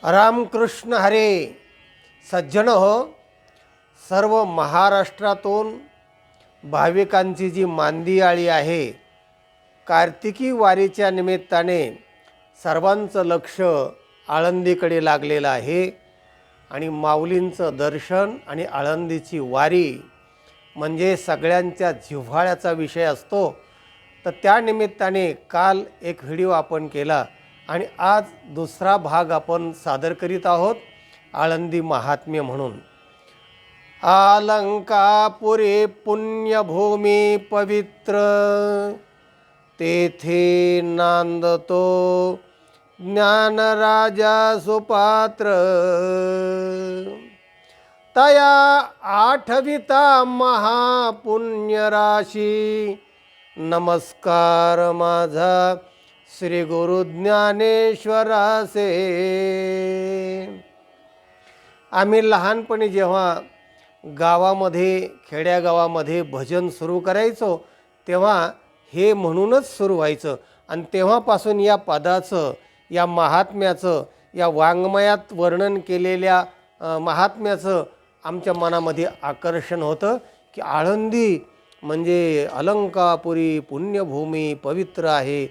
रामकृष्ण हरे. सज्जन हो, सर्व महाराष्ट्रातून भाविकांची जी मांदियाळी आहे, कार्तिकी वारीच्या निमित्ताने सर्वांचं लक्ष आळंदीकडे लागलेलं आहे. आणि माऊलींचं दर्शन आणि आळंदीची वारी म्हणजे सगळ्यांच्या जिव्हाळ्याचा विषय असतो. तर त्या निमित्ताने काल एक व्हिडिओ आपण केला आणि आज दुसरा भाग आपण सादर करीत आहोत, आळंदी महात्म्य म्हणून. अलंकापुरी पुण्यभूमी पवित्र, तेथे नांदतो ज्ञानराजा सुपात्र. तया आठविता महापुण्यराशी, नमस्कार माझा श्री गुरु ज्ञानेश्वरासे. आम्ही लहानपणी जेव्हा गावामध्ये खेड्यागावामध्ये भजन सुरू करायचो तेव्हा हे म्हणूनच सुरू व्हायचं. आणि तेव्हापासून या पदाचं, या महात्म्याचं, या वाङ्मयात वर्णन केलेल्या महात्म्याचं आमच्या मनामध्ये आकर्षण होतं की आळंदी म्हणजे अलंकापुरी पुण्यभूमी पवित्र आहे,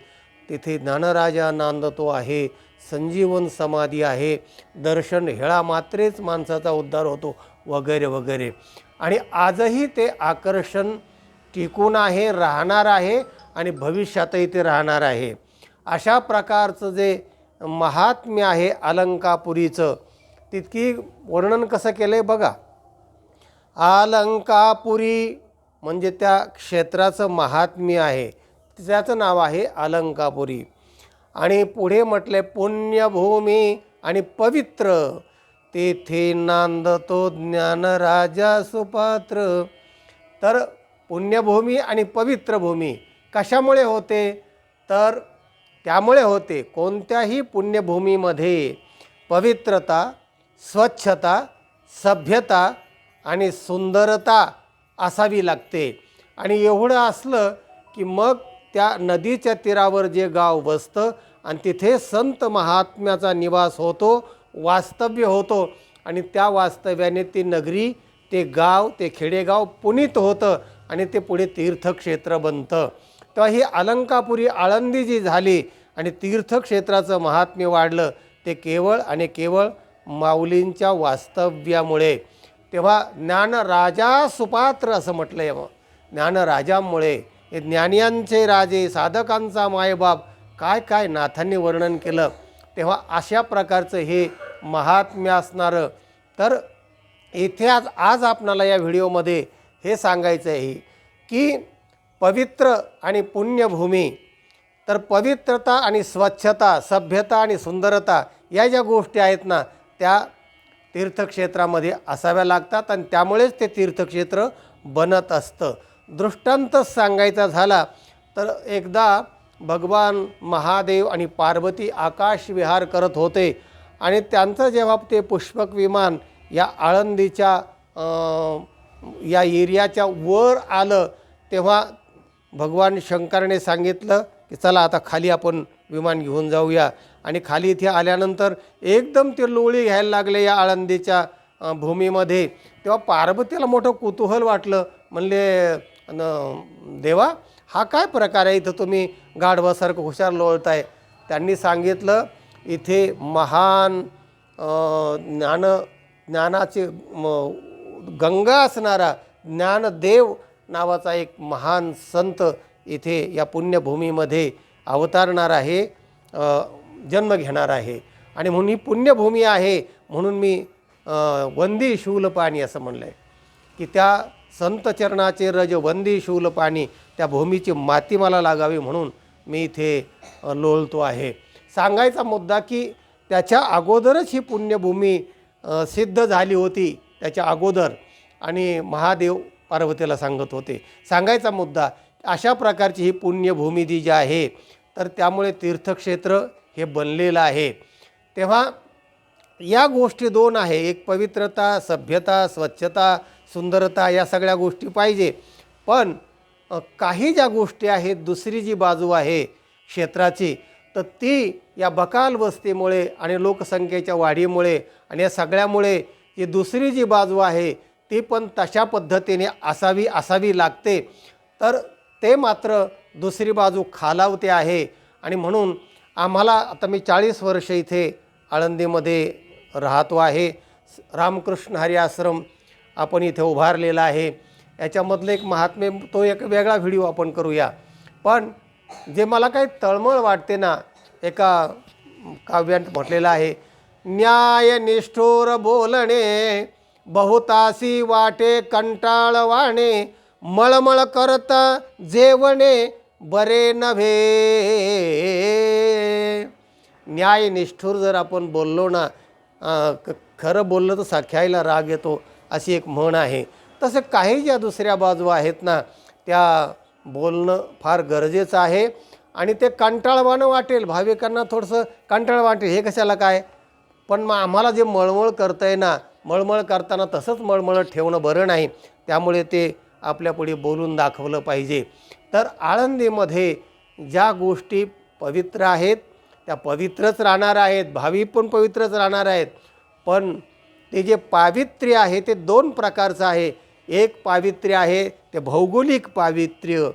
तिथे ज्ञानराजा नांदतो आहे, संजीवन समाधी आहे, दर्शन हेळा मात्रेच माणसाचा उद्धार होतो वगैरे वगैरे. आणि आजही ते आकर्षण टिकून आहे, राहणार आहे आणि भविष्यातही ते राहणार आहे. अशा प्रकारचं जे महात्म्य आहे अलंकापुरीचं, तितकी वर्णन कसं केलं आहे बघा. अलंकापुरी म्हणजे त्या क्षेत्राचं महात्म्य आहे, त्याचं नाव आहे अलंकापुरी. आणि पुढे म्हटले पुण्यभूमी आणि पवित्र, तेथे नांदतो ज्ञानराजा सुपात्र. तर पुण्यभूमी आणि पवित्र भूमी कशामुळे होते? तर त्यामुळे होते कोणत्याही पुण्यभूमीमध्ये पवित्रता, स्वच्छता, सभ्यता आणि सुंदरता असावी लागते. आणि एवढं असलं की मग त्या नदीच्या तीरावर जे गाव बसतं आणि तिथे संत महात्म्याचा निवास होतो, वास्तव्य होतो. आणि त्या वास्तव्याने ती नगरी, ते गाव, ते खेडेगाव पुनीत होतं आणि ते पुढे तीर्थक्षेत्र बनतं. तेव्हा ही अलंकापुरी आळंदी जी झाली आणि तीर्थक्षेत्राचं महात्म्य वाढलं, ते केवळ आणि केवळ माऊलींच्या वास्तव्यामुळे. तेव्हा ज्ञानराजा सुपात्र असं म्हटलं आहे. मग ज्ञानराजामुळे, हे ज्ञानियांचे राजे, साधकांचा मायबाप, काय काय नाथांनी वर्णन केलं. तेव्हा अशा प्रकारचं हे महात्म्य असणारं. तर इथे आज आपणाला या व्हिडिओमध्ये हे सांगायचं आहे की पवित्र आणि पुण्यभूमी, तर पवित्रता आणि स्वच्छता, सभ्यता आणि सुंदरता या ज्या गोष्टी आहेत ना, त्या तीर्थक्षेत्रामध्ये असाव्या लागतात आणि त्यामुळेच ते तीर्थक्षेत्र बनत असतं. दृष्टांतच सांगायचा झाला तर एकदा भगवान महादेव आणि पार्वती आकाश विहार करत होते आणि त्यांचं जेव्हा ते पुष्पक विमान या आळंदीच्या या एरियाच्या वर आलं, तेव्हा भगवान शंकराने सांगितलं की चला आता खाली आपण विमान घेऊन जाऊया. आणि खाली इथे आल्यानंतर एकदम ते लोळी घ्यायला लागले या आळंदीच्या भूमीमध्ये. तेव्हा पार्वतीला मोठं कुतूहल वाटलं. म्हणले देवा, हा काय प्रकार आहे, इथं तुम्ही गाढवासारखं हुशार लोळताय. त्यांनी सांगितलं इथे महान ज्ञानाचे गंगा असणारा ज्ञानदेव नावाचा एक महान संत इथे या पुण्यभूमीमध्ये अवतरणार आहे, जन्म घेणार आहे. आणि म्हणून ही पुण्यभूमी आहे म्हणून मी वंदी शूलपाणी असं म्हणलं आहे की त्या संत चरणाचे रज वंदी शूलपाणी, त्या भूमीची माती मला लागावी म्हणून मी इथे लोळतो आहे. सांगायचा मुद्दा की त्याच्या अगोदरच ही पुण्यभूमी सिद्ध झाली होती, त्याच्या अगोदर. आणि महादेव पार्वतीला सांगत होते. सांगायचा मुद्दा अशा प्रकारची ही पुण्यभूमी जी जी आहे, तर त्यामुळे तीर्थक्षेत्र हे बनलेलं आहे. तेव्हा या गोष्टी दोन आहे, एक पवित्रता, सभ्यता, स्वच्छता, सुंदरता, या सगळ्या गोष्टी पाहिजे. पण काही ज्या गोष्टी आहेत, दुसरी जी बाजू आहे क्षेत्राची, तर ती या बकाल वस्तीमुळे आणि लोकसंख्येच्या वाढीमुळे आणि या सगळ्यामुळे ही दुसरी जी बाजू आहे ती पण तशा पद्धतीने असावी लागते. तर ते मात्र दुसरी बाजू खालावते आहे. आणि म्हणून आम्हाला आता मी 40 वर्ष इथे आळंदीमध्ये राहतो आहे. रामकृष्ण हरी आश्रम आपण इथे उभारलेला आहे. याच्यामधलं एक महात्म्य, तो एक वेगळा व्हिडिओ आपण करूया. पण जे मला काही तळमळ वाटते ना, एका काव्यात म्हटलेलं आहे, न्याय निष्ठुर बोलणे बहुतासी वाटे कंटाळवाणे, मळमळ करत जेवणे बरे नव्हे. न्याय निष्ठुर जर आपण बोललो ना, खरं बोललं तर सख्यायला राग येतो, अशी एक म्हण आहे. तसं काही ज्या दुसऱ्या बाजू आहेत ना, त्या बोलणं फार गरजेचं आहे. आणि ते कंटाळवाणं वाटेल, भाविकांना थोडंसं कंटाळ वाटेल, हे कशाला काय. पण मग आम्हाला जे मळमळ करतं आहे ना, मळमळ करताना तसंच मळमळ ठेवणं बरं नाही. त्यामुळे ते आपल्यापुढे बोलून दाखवलं पाहिजे. तर आळंदीमध्ये ज्या गोष्टी पवित्र आहेत त्या पवित्रच राहणार आहेत, भावी पण पवित्रच राहणार आहेत. पण ते जे पावित्र्य आहे ते दोन प्रकारचं आहे. एक पावित्र्य आहे ते भौगोलिक पावित्र्य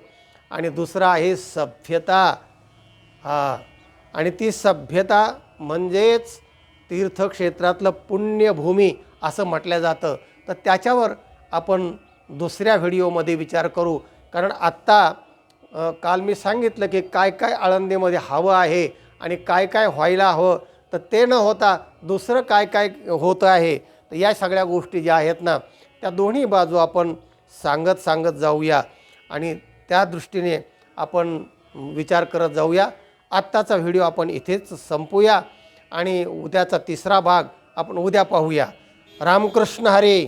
आणि दुसरं आहे सभ्यता. आणि ती सभ्यता म्हणजेच तीर्थक्षेत्रातलं पुण्यभूमी असं म्हटलं जातं. तर त्याच्यावर आपण दुसऱ्या व्हिडिओमध्ये विचार करू. कारण आत्ता काल मी सांगितलं की काय काय आळंदीमध्ये हवं आहे आणि काय काय व्हायला हवं, तर ते न होता दुसरं काय काय होतं आहे. तर या सगळ्या गोष्टी ज्या आहेत ना, त्या दोन्ही बाजू आपण सांगत जाऊया आणि त्या दृष्टीने आपण विचार करत जाऊया. आत्ताचा व्हिडिओ आपण इथेच संपूया आणि उद्याचा तिसरा भाग आपण उद्या पाहूया. रामकृष्ण हरी.